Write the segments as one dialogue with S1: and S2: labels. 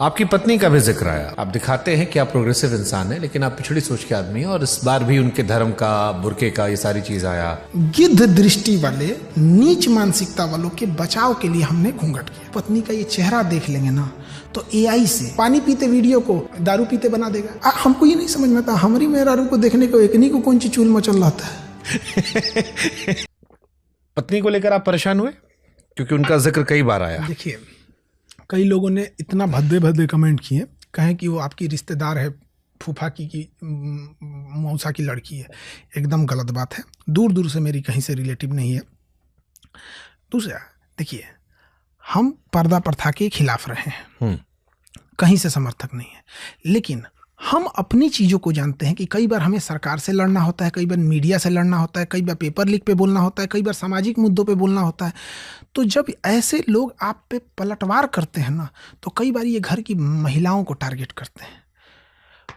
S1: आपकी पत्नी का भी जिक्र आया। आप दिखाते हैं कि आप प्रोग्रेसिव इंसान हैं, लेकिन आप पिछड़ी सोच के आदमी हैं और इस बार भी उनके धर्म का, बुर्के का, ये सारी चीज आया।
S2: गिद्ध दृष्टि वाले, नीच मानसिकता वालों के बचाव के लिए हमने घूंघट किया। पत्नी का ये चेहरा देख लेंगे ना तो एआई से पानी पीते वीडियो को दारू पीते बना देगा। हमको ये नहीं समझ में आता, हमारी मेहरारू को देखने को एकनी को कौन सी चूल मचल रहा है।
S1: पत्नी को लेकर आप परेशान हुए क्योंकि उनका जिक्र कई बार आया।
S2: देखिए, कई लोगों ने इतना भद्दे भद्दे कमेंट किए, कहें कि वो आपकी रिश्तेदार है, फूफा की मौसा की लड़की है। एकदम गलत बात है, दूर दूर से मेरी कहीं से रिलेटिव नहीं है। दूसरा, देखिए, हम पर्दा प्रथा के खिलाफ रहे हैं, कहीं से समर्थक नहीं है, लेकिन हम अपनी चीज़ों को जानते हैं कि कई बार हमें सरकार से लड़ना होता है, कई बार मीडिया से लड़ना होता है, कई बार पेपर लीक पे बोलना होता है, कई बार सामाजिक मुद्दों पे बोलना होता है। तो जब ऐसे लोग आप पे पलटवार करते हैं ना, तो कई बार ये घर की महिलाओं को टारगेट करते हैं।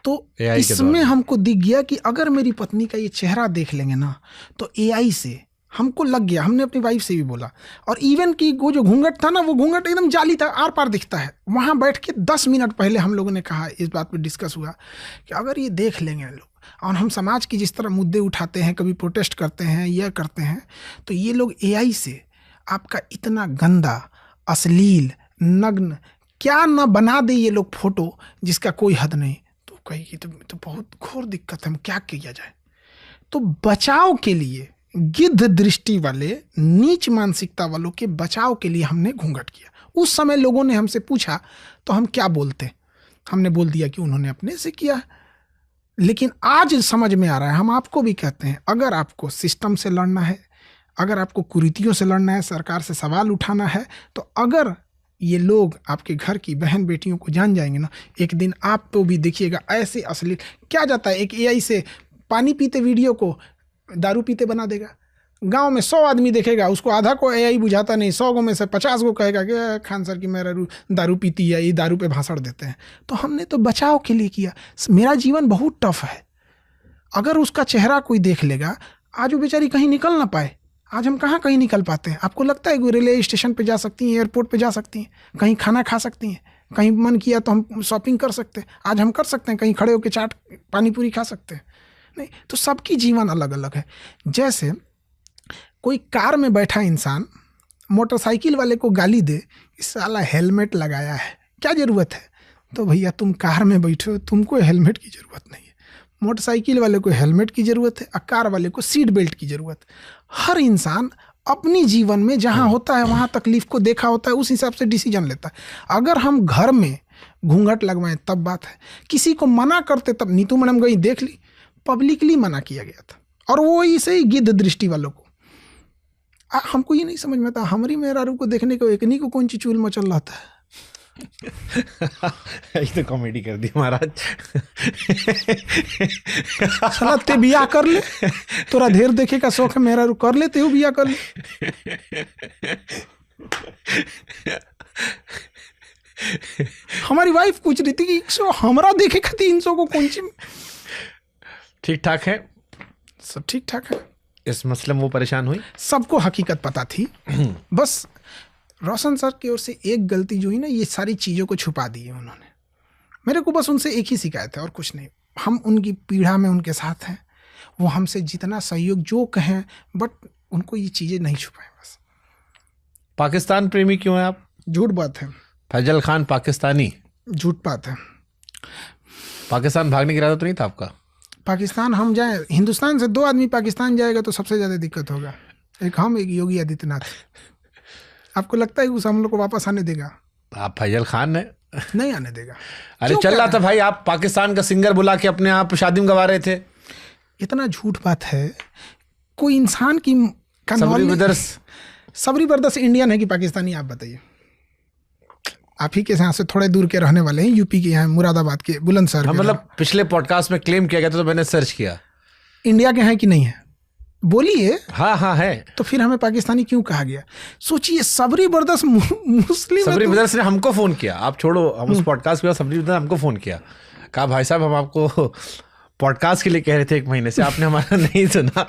S2: तो इसमें हमको दिख गया कि अगर मेरी पत्नी का ये चेहरा देख लेंगे ना तो एआई से हमको लग गया। हमने अपनी वाइफ से भी बोला, और इवन कि वो जो घूंघट था ना, वो घूंघट एकदम जाली था, आर पार दिखता है। वहाँ बैठ के 10 मिनट पहले हम लोगों ने कहा, इस बात पे डिस्कस हुआ कि अगर ये देख लेंगे लोग, और हम समाज की जिस तरह मुद्दे उठाते हैं, कभी प्रोटेस्ट करते हैं, यह करते हैं, तो ये लोग एआई से आपका इतना गंदा, अश्लील, नग्न क्या ना बना दे ये लोग फोटो, जिसका कोई हद नहीं। तो कहेगी तो बहुत घोर दिक्कत है, हम क्या किया जाए। तो बचाव के लिए, गिद्ध दृष्टि वाले, नीच मानसिकता वालों के बचाव के लिए हमने घूंघट किया। उस समय लोगों ने हमसे पूछा तो हम क्या बोलते, हमने बोल दिया कि उन्होंने अपने से किया। लेकिन आज समझ में आ रहा है, हम आपको भी कहते हैं, अगर आपको सिस्टम से लड़ना है, अगर आपको कुरीतियों से लड़ना है, सरकार से सवाल उठाना है, तो अगर ये लोग आपके घर की बहन बेटियों को जान जाएंगे ना, एक दिन आप तो भी देखिएगा ऐसे अश्लील क्या जाता है। एक एआई से पानी पीते वीडियो को दारू पीते बना देगा। गांव में 100 आदमी देखेगा, उसको आधा को एआई बुझाता नहीं, 100 गो में से 50 गो कहेगा कि खान सर की मेरा दारू पीती है, ये दारू पे भाषण देते हैं। तो हमने तो बचाव के लिए किया। मेरा जीवन बहुत टफ है, अगर उसका चेहरा कोई देख लेगा, आज वो बेचारी कहीं निकल ना पाए। आज हम कहाँ कहीं निकल पाते हैं। आपको लगता है कि रेलवे स्टेशन पे जा सकती हैं, एयरपोर्ट पे जा सकती हैं, कहीं खाना खा सकती हैं, कहीं मन किया तो हम शॉपिंग कर सकते हैं। आज हम कर सकते हैं, कहीं खड़े होकर चाट पानी पूरी खा सकते हैं। नहीं, तो सबकी जीवन अलग अलग है। जैसे कोई कार में बैठा इंसान मोटरसाइकिल वाले को गाली दे, इस साला हेलमेट लगाया है, क्या ज़रूरत है। तो भैया, तुम कार में बैठे हो, तुमको हेलमेट की ज़रूरत नहीं है। मोटरसाइकिल वाले को हेलमेट की ज़रूरत है और कार वाले को सीट बेल्ट की ज़रूरत। हर इंसान अपनी जीवन में जहाँ होता है, वहाँ तकलीफ को देखा होता है, उस हिसाब से डिसीजन लेता है। अगर हम घर में घूंघट लगवाएं तब बात है, किसी को मना करते तब। नीतू मैडम गई, देख ली, पब्लिकली मना किया गया था, और वो इसे ही गिद्ध दृष्टि वालों को। हमको ये नहीं समझ में आता, हमारी मेहरारू को देखने को एकनी को कौन सी चूल मचल रहा था।
S1: ये तो कॉमेडी कर दी महाराज।
S2: साला ते बियाह कर ले, तोरा ढेर देखे का शौक है, मेहरारू कर ले, ते बियाह कर ले। हमारी वाइफ पूछ रही थी कि 100 हमरा देखे का 300 को कौन सी।
S1: ठीक ठाक है,
S2: सब ठीक ठाक है।
S1: इस मसले में वो परेशान हुई,
S2: सबको हकीकत पता थी। बस रोशन सर की ओर से एक गलती जो हुई ना, ये सारी चीज़ों को छुपा दी है उन्होंने। मेरे को बस उनसे एक ही शिकायत है और कुछ नहीं। हम उनकी पीड़ा में उनके साथ हैं, वो हमसे जितना सहयोग जो कहें, बट उनको ये चीज़ें नहीं छुपाएं बस।
S1: पाकिस्तान प्रेमी क्यों हैं आप?
S2: झूठ बात है।
S1: फैजल खान पाकिस्तानी?
S2: झूठ बात है।
S1: पाकिस्तान भागने की इरादा तो नहीं था आपका?
S2: पाकिस्तान हम जाए, हिंदुस्तान से 2 आदमी पाकिस्तान जाएगा तो सबसे ज़्यादा दिक्कत होगा। एक हम, एक योगी आदित्यनाथ। आपको लगता है कि उस हम लोग को वापस आने देगा?
S1: आप फैजल खान ने
S2: नहीं आने देगा।
S1: अरे चल रहा था भाई, आप पाकिस्तान का सिंगर बुला के अपने आप शादी में गवा रहे थे।
S2: इतना झूठ बात है। कोई इंसान की सबरी ब्रदर्स इंडियन है कि पाकिस्तानी, आप बताइए। आप ही के यहाँ से थोड़े दूर के रहने वाले हैं, यूपी के यहाँ मुरादाबाद के बुलंदशहर।
S1: मतलब पिछले पॉडकास्ट में क्लेम किया गया था, तो मैंने सर्च किया।
S2: इंडिया के हैं कि नहीं है, बोलिए।
S1: हाँ है।
S2: तो फिर हमें पाकिस्तानी क्यों कहा गया? सोचिए, सबरी ब्रदर्स मुस्लिम।
S1: सबरी ब्रदर्स ने हमको फोन किया, आप छोड़ो, हम उस पॉडकास्ट के बाद सबरी ब्रदर्स हमको फोन किया, कहा भाई साहब हम आपको पॉडकास्ट के लिए कह रहे थे 1 महीने से, आपने हमारा नहीं सुना।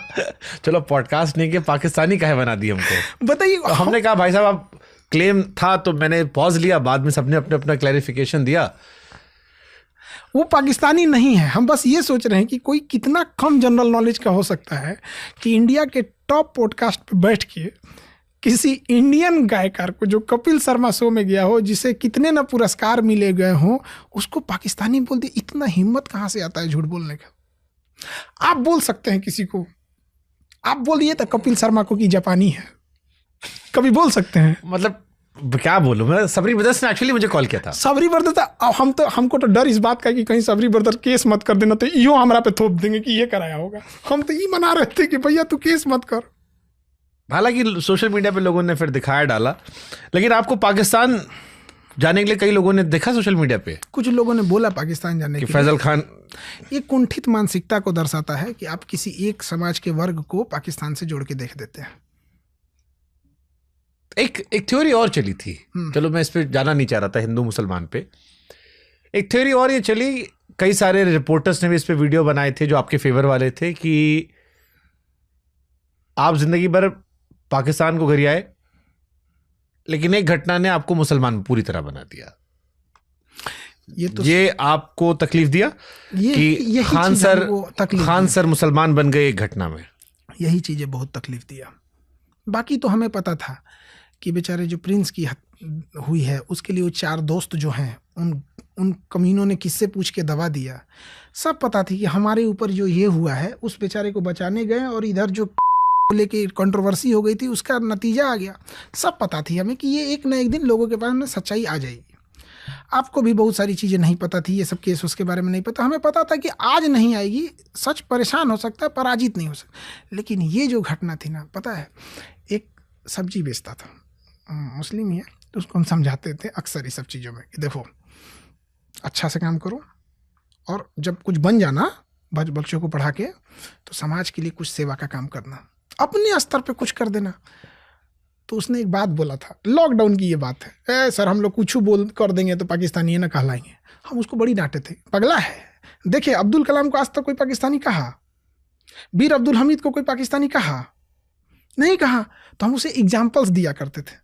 S1: चलो पॉडकास्ट नहीं के पाकिस्तानी काहे बना दी हमको,
S2: बताइए।
S1: तो हमने कहा भाई साहब आप क्लेम था तो मैंने पॉज लिया, बाद में सबने अपने अपना क्लैरिफिकेशन दिया।
S2: वो पाकिस्तानी नहीं है। हम बस ये सोच रहे हैं कि कोई कितना कम जनरल नॉलेज का हो सकता है कि इंडिया के टॉप पॉडकास्ट पे बैठ के किसी इंडियन गायकार को, जो कपिल शर्मा शो में गया हो, जिसे कितने ना पुरस्कार मिले गए हों, उसको पाकिस्तानी बोल दे। इतना हिम्मत कहाँ से आता है झूठ बोलने का? आप बोल सकते हैं किसी को, आप बोलिए तो कपिल शर्मा को कि जापानी है, कभी बोल सकते हैं?
S1: मतलब क्या बोलूं मैं, सबरी ब्रदर्स ने एक्चुअली मुझे कॉल किया था।
S2: सबरी ब्रदर हमको तो डर इस बात का कि कहीं सबरी ब्रदर केस मत कर देना, तो यो हमारा पे थोप देंगे कि ये कराया होगा। हम तो ये मना रहे थे कि भैया तू केस मत कर।
S1: हालांकि सोशल मीडिया पे लोगों ने फिर दिखाया डाला, लेकिन आपको पाकिस्तान जाने के लिए कई लोगों ने देखा सोशल मीडिया पे,
S2: कुछ लोगों ने बोला पाकिस्तान जाने के लिए।
S1: फैजल खान,
S2: ये कुंठित मानसिकता को दर्शाता है कि आप किसी एक समाज के वर्ग को पाकिस्तान से जोड़ के देख देते हैं।
S1: एक थ्योरी और चली थी, चलो मैं इस पे जाना नहीं चाह रहा था, हिंदू मुसलमान पे एक थ्योरी और ये चली, कई सारे रिपोर्टर्स ने भी इस पे वीडियो बनाए थे जो आपके फेवर वाले थे, कि आप जिंदगी भर पाकिस्तान को घर आए, लेकिन एक घटना ने आपको मुसलमान पूरी तरह बना दिया। ये आपको तकलीफ दिया कि खान सर मुसलमान बन गए एक घटना में।
S2: यही चीजें बहुत तकलीफ दिया। बाकी तो हमें पता था कि बेचारे जो प्रिंस की हुई है उसके लिए वो 4 दोस्त जो हैं उन कमीनों ने किससे पूछ के दवा दिया। सब पता थी कि हमारे ऊपर जो ये हुआ है उस बेचारे को बचाने गए और इधर जो लेके कंट्रोवर्सी हो गई थी उसका नतीजा आ गया। सब पता थी हमें कि ये एक न एक दिन लोगों के पास में सच्चाई आ जाएगी। आपको भी बहुत सारी चीज़ें नहीं पता थी, ये सब केस उसके बारे में नहीं पता। हमें पता था कि आज नहीं आएगी, सच परेशान हो सकता है, पराजित नहीं हो सकता। लेकिन ये जो घटना थी ना, पता है, एक सब्जी बेचता था, मुस्लिम ही है, तो उसको हम समझाते थे अक्सर इस सब चीज़ों में कि देखो अच्छा से काम करो और जब कुछ बन जाना बच्चों को पढ़ा के तो समाज के लिए कुछ सेवा का काम करना, अपने स्तर पे कुछ कर देना। तो उसने एक बात बोला था, लॉकडाउन की ये बात है, सर हम लोग कुछ बोल कर देंगे तो पाकिस्तानी ये ना कहलाएंगे। हम उसको बड़ी डांटे थे, पगला है। देखिए अब्दुल कलाम को आज तक कोई पाकिस्तानी कहा? वीर अब्दुल हमीद को कोई पाकिस्तानी कहा? नहीं कहा। तो हम उसे एग्जाम्पल्स दिया करते थे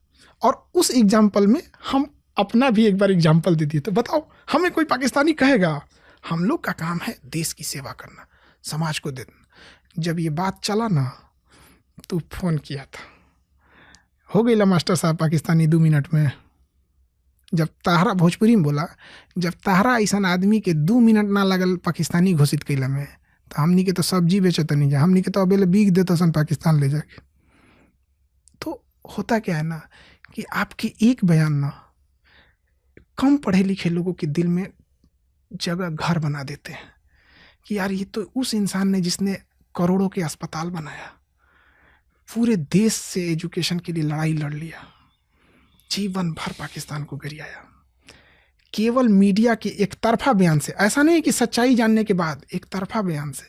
S2: और उस एग्जाम्पल में हम अपना भी एक बार एग्जाम्पल दे दिए। तो बताओ हमें कोई पाकिस्तानी कहेगा? हम लोग का काम है देश की सेवा करना, समाज को देना। जब ये बात चला ना तो फ़ोन किया था, हो गई ला मास्टर साहब पाकिस्तानी 2 मिनट में। जब ताहरा भोजपुरी में बोला, जब ताहरा ऐसा आदमी के 2 मिनट ना लगल पाकिस्तानी घोषित कैला में, तो हमनी के तो सब्जी बेचत नहीं जा, हमनी के तो अबेले बीग देता सन पाकिस्तान ले जाके। तो होता क्या है ना कि आपके एक बयान ना कम पढ़े लिखे लोगों के दिल में जगह घर बना देते हैं कि यार ये तो उस इंसान ने जिसने करोड़ों के अस्पताल बनाया, पूरे देश से एजुकेशन के लिए लड़ाई लड़ लिया, जीवन भर पाकिस्तान को गरियाया, केवल मीडिया के एक तरफा बयान से, ऐसा नहीं कि सच्चाई जानने के बाद, एक तरफा बयान से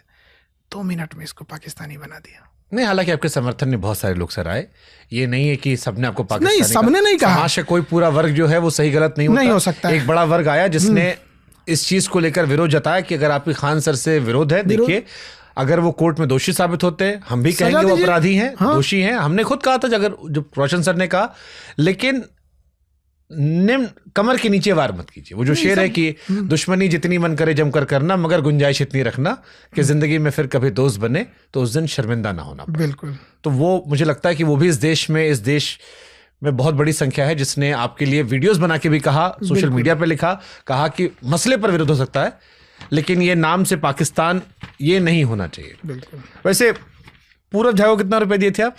S2: 2 मिनट में इसको पाकिस्तानी बना दिया।
S1: नहीं, हालांकि आपके समर्थन में बहुत सारे लोग सर आए, ये नहीं है कि सबने आपको पाकिस्तानी
S2: नहीं, सबने नहीं कहा।
S1: समाज से कोई पूरा वर्ग जो है वो सही गलत नहीं
S2: हो सकता।
S1: एक बड़ा वर्ग आया जिसने इस चीज को लेकर विरोध जताया कि अगर आपके खान सर से विरोध है, देखिए अगर वो कोर्ट में दोषी साबित होते हैं, हम भी कहेंगे वो अपराधी हैं, दोषी हैं। हमने खुद कहा था, अगर जो रोशन सर ने कहा, लेकिन निम्न कमर के नीचे वार मत कीजिए। वो जो शेर है कि दुश्मनी जितनी मन करे जमकर करना, मगर गुंजाइश इतनी रखना कि जिंदगी में फिर कभी दोस्त बने तो उस दिन शर्मिंदा ना होना।
S2: बिल्कुल।
S1: तो वो मुझे लगता है कि वो भी इस देश में बहुत बड़ी संख्या है जिसने आपके लिए वीडियोस बना के भी कहा, सोशल मीडिया पे लिखा, कहा कि मसले पर विरोध हो सकता है, लेकिन ये नाम से पाकिस्तान ये नहीं होना चाहिए।
S2: बिल्कुल।
S1: वैसे पूरब झा को कितना रुपए दिए थे आप?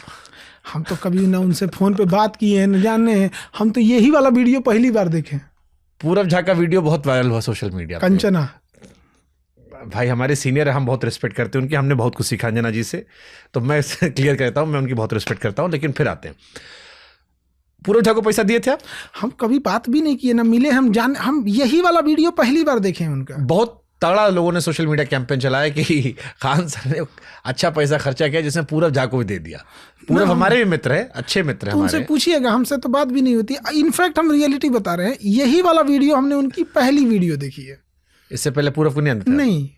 S2: हम तो कभी ना उनसे फोन पे बात किए हैं, न जाने हैं। हम तो यही वाला वीडियो पहली बार देखे।
S1: पूरब झा का वीडियो बहुत वायरल हुआ सोशल मीडिया पे।
S2: कंचना
S1: भाई हमारे सीनियर है, हम बहुत रिस्पेक्ट करते हैं उनकी, हमने बहुत कुछ सीखा अंजना जी से, तो मैं क्लियर करता हूँ, मैं उनकी बहुत रिस्पेक्ट करता हूँ। लेकिन फिर आते हैं, पूरब झा को पैसा दिए थे आप?
S2: हम कभी बात भी नहीं किए, ना मिले। हम यही वाला वीडियो पहली बार देखे हैं उनका।
S1: बहुत तगड़ा लोगों ने सोशल मीडिया कैंपेन चलाया कि खान सर ने अच्छा पैसा खर्चा किया जिसने पूरब झा को भी दे दिया। पूरब हमारे भी मित्र है, अच्छे मित्र हैं हमारे।
S2: उनसे पूछिएगा, हमसे तो बात भी नहीं होती। इनफैक्ट हम रियलिटी बता रहे हैं, यही वाला वीडियो हमने उनकी पहली वीडियो देखी है।
S1: इससे पहले पूरब को नहीं?
S2: नहीं,